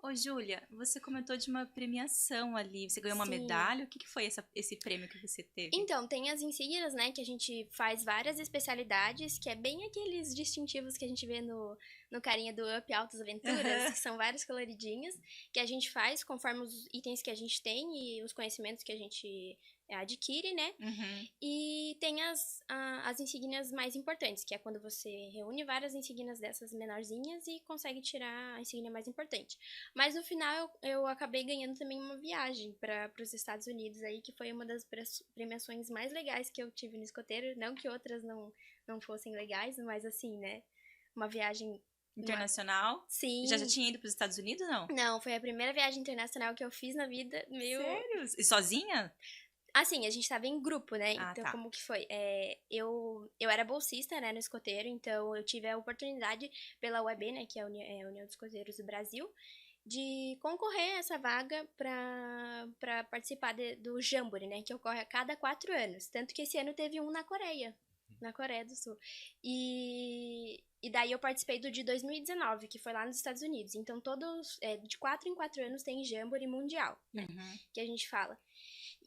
Ô, Júlia, você comentou de uma premiação ali. Você ganhou uma Sim. medalha? O que foi esse prêmio que você teve? Então, tem as insígnias, né, que a gente faz várias especialidades, que é bem aqueles distintivos que a gente vê no carinha do Up Altas Aventuras, Aham. que são vários coloridinhos, que a gente faz conforme os itens que a gente tem e os conhecimentos que a gente adquire, né? Uhum. E tem as insígnias mais importantes, que é quando você reúne várias insígnias dessas menorzinhas e consegue tirar a insígnia mais importante. Mas no final eu acabei ganhando também uma viagem para os Estados Unidos aí, que foi uma das premiações mais legais que eu tive no escoteiro. Não que outras não fossem legais, mas assim, né? Uma viagem. Internacional? Já Sim. tinha ido para os Estados Unidos, não? Não, foi a primeira viagem internacional que eu fiz na vida. Meio. Sério? E sozinha? Assim, a gente tava em grupo, né? Ah, Então, tá. como que foi? Eu era bolsista, né, no escoteiro, então eu tive a oportunidade pela UEB, né, que é a União dos Escoteiros do Brasil, de concorrer a essa vaga para participar do Jamboree, né, que ocorre a cada 4 anos. Tanto que esse ano teve um na Coreia do Sul. E daí eu participei do de 2019, que foi lá nos Estados Unidos. Então, de 4 em 4 anos tem Jamboree Mundial, né, Uhum. que a gente fala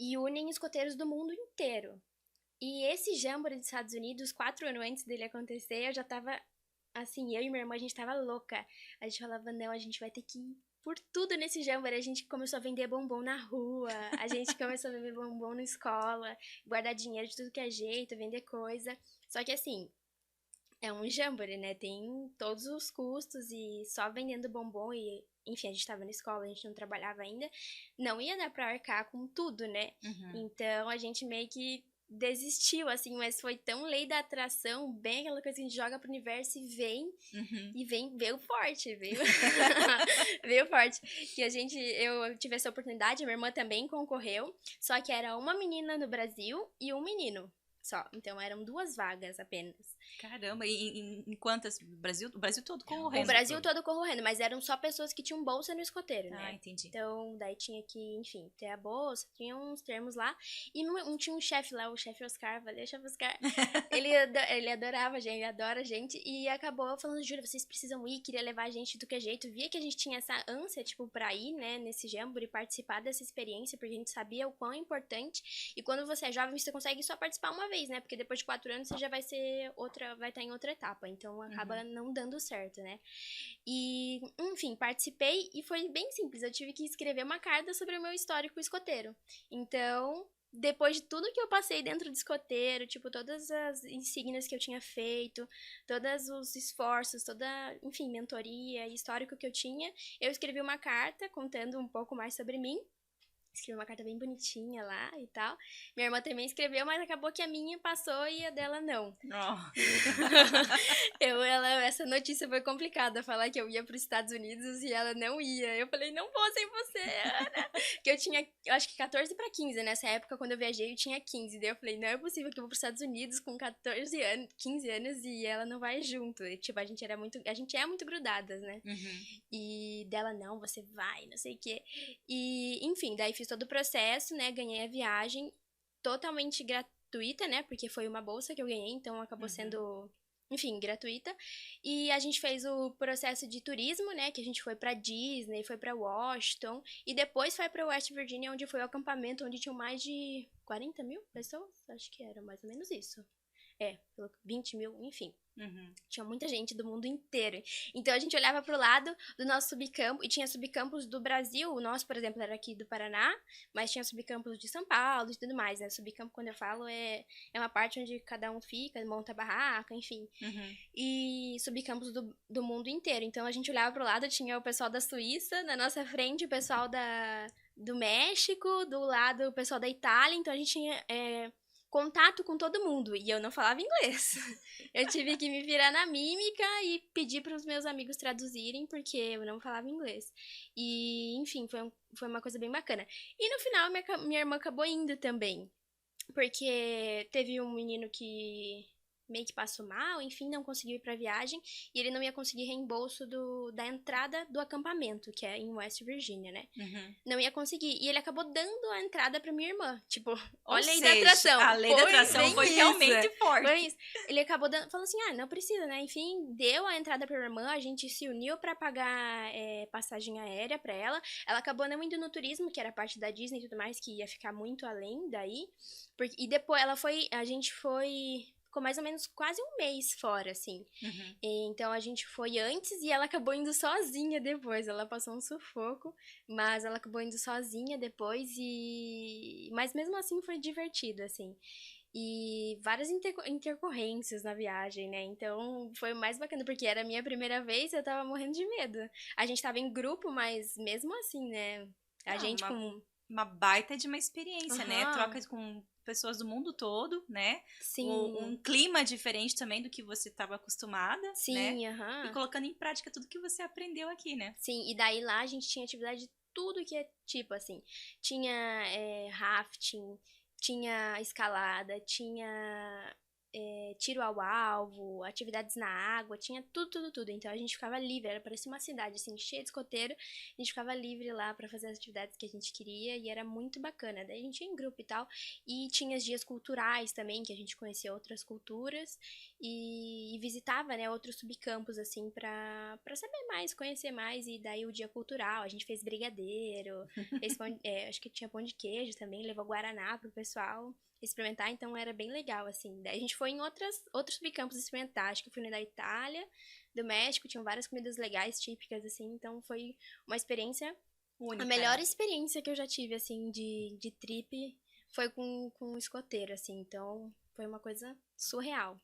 e unem escoteiros do mundo inteiro. E esse Jamboree dos Estados Unidos, 4 anos antes dele acontecer, eu já tava, assim, eu e minha irmã, a gente tava louca. A gente falava, não, a gente vai ter que ir por tudo nesse Jamboree. A gente começou a vender bombom na rua, a gente começou a vender bombom na escola, guardar dinheiro de tudo que é jeito, vender coisa. Só que assim, é um Jamboree, né? Tem todos os custos e só vendendo bombom e, enfim, a gente tava na escola, a gente não trabalhava ainda, não ia dar pra arcar com tudo, né? Uhum. Então a gente meio que desistiu, assim, mas foi tão lei da atração, bem aquela coisa que a gente joga pro universo Uhum. e vem, veio forte, veio, veio forte. Que eu tive essa oportunidade, minha irmã também concorreu, só que era uma menina no Brasil e um menino só, então eram 2 vagas apenas. Caramba, e em quantas? O Brasil todo O correndo. Brasil todo correndo, mas eram só pessoas que tinham bolsa no escoteiro, Ah, né? entendi. Então, daí tinha que, enfim, ter a bolsa, tinha uns termos lá. E tinha um chefe lá, o chefe Oscar, valeu, chefe Oscar. Ele adorava a gente, ele adora a gente. E acabou falando, Júlia, vocês precisam ir, queria levar a gente de qualquer jeito. Via que a gente tinha essa ânsia, tipo, pra ir, né, nesse Jamboree, participar dessa experiência, porque a gente sabia o quão é importante. E quando você é jovem, você consegue só participar uma vez, né? Porque depois de 4 anos você já vai vai estar em outra etapa. Então acaba Uhum. não dando certo, né? E, enfim, participei e foi bem simples. Eu tive que escrever uma carta sobre o meu histórico escoteiro. Então, depois de tudo que eu passei dentro do escoteiro, tipo, todas as insígnias que eu tinha feito, todos os esforços, toda, enfim, mentoria e histórico que eu tinha, eu escrevi uma carta contando um pouco mais sobre mim. Escrevi uma carta bem bonitinha lá e tal. Minha irmã também escreveu, mas acabou que a minha passou e a dela não. Oh. Essa notícia foi complicada, falar que eu ia para os Estados Unidos e ela não ia. Eu falei, não vou sem você, Ana. Que eu acho que 14 para 15 nessa época, quando eu viajei, eu tinha 15. Daí eu falei, não é possível que eu vou para os Estados Unidos com 14 anos, 15 anos e ela não vai junto. E, tipo, a gente é muito grudadas, né? Uhum. E dela, não, você vai, não sei o quê. E, enfim, daí fiz todo o processo, né? Ganhei a viagem totalmente gratuita, né? Porque foi uma bolsa que eu ganhei, então acabou Uhum. sendo, enfim, gratuita. E a gente fez o processo de turismo, né? Que a gente foi pra Disney, foi pra Washington. E depois foi pra West Virginia, onde foi o acampamento, onde tinham mais de 40 mil pessoas. Acho que era mais ou menos isso. 20 mil, enfim. Uhum. Tinha muita gente do mundo inteiro. Então a gente olhava pro lado do nosso subcampo, e tinha subcampos do Brasil. O nosso, por exemplo, era aqui do Paraná, mas tinha subcampos de São Paulo e tudo mais, né? Subcampo, quando eu falo, é uma parte onde cada um fica, monta barraca, enfim. Uhum. E subcampos do mundo inteiro. Então a gente olhava pro lado, tinha o pessoal da Suíça, na nossa frente o pessoal do México, do lado o pessoal da Itália. Então a gente tinha contato com todo mundo. E eu não falava inglês. Eu tive que me virar na mímica e pedir para os meus amigos traduzirem, porque eu não falava inglês. E, enfim, foi uma coisa bem bacana. E no final, minha irmã acabou indo também. Porque teve um menino meio que passou mal, enfim, não conseguiu ir pra viagem, e ele não ia conseguir reembolso da entrada do acampamento, que é em West Virginia, né? Uhum. Não ia conseguir. E ele acabou dando a entrada pra minha irmã. Tipo, Ou olha aí da seja, atração. a lei da atração bem foi isso. realmente forte. Foi isso. Ele acabou dando, falou assim, não precisa, né? Enfim, deu a entrada pra minha irmã, a gente se uniu pra pagar passagem aérea pra ela. Ela acabou não indo no turismo, que era parte da Disney e tudo mais, que ia ficar muito além daí. E depois a gente foi... Ficou mais ou menos quase um mês fora, assim. Uhum. Então a gente foi antes e ela acabou indo sozinha depois. Ela passou um sufoco, mas ela acabou indo sozinha depois mas mesmo assim foi divertido, assim. E várias intercorrências na viagem, né? Então foi o mais bacana, porque era a minha primeira vez e eu tava morrendo de medo. A gente tava em grupo, mas mesmo assim, né? A Não, gente com. uma baita de uma experiência, né? Aham, Troca com pessoas do mundo todo, né? Um sim. clima diferente também do que você estava acostumada, né? Sim, E aham. colocando em prática tudo que você aprendeu aqui, né? Sim, e daí lá a gente tinha atividade de tudo que é tipo assim. Tinha rafting, tinha escalada, tinha tiro ao alvo, atividades na água, tinha tudo, tudo, tudo. Então a gente ficava livre, era parecia uma cidade assim, cheia de escoteiro. A gente ficava livre lá pra fazer as atividades que a gente queria e era muito bacana. Daí a gente ia em grupo e tal. E tinha os dias culturais também, que a gente conhecia outras culturas e visitava, né, outros subcampos, assim, pra saber mais, conhecer mais. E daí o dia cultural, a gente fez brigadeiro, fez acho que tinha pão de queijo também, levou guaraná pro pessoal experimentar, então era bem legal, assim. Daí a gente foi em outros subcampos experimentar, acho que fui no da Itália, do México, tinham várias comidas legais, típicas, assim, então foi uma experiência, a Única, melhor né? experiência que eu já tive, assim, de trip foi com um escoteiro, assim, então foi uma coisa surreal.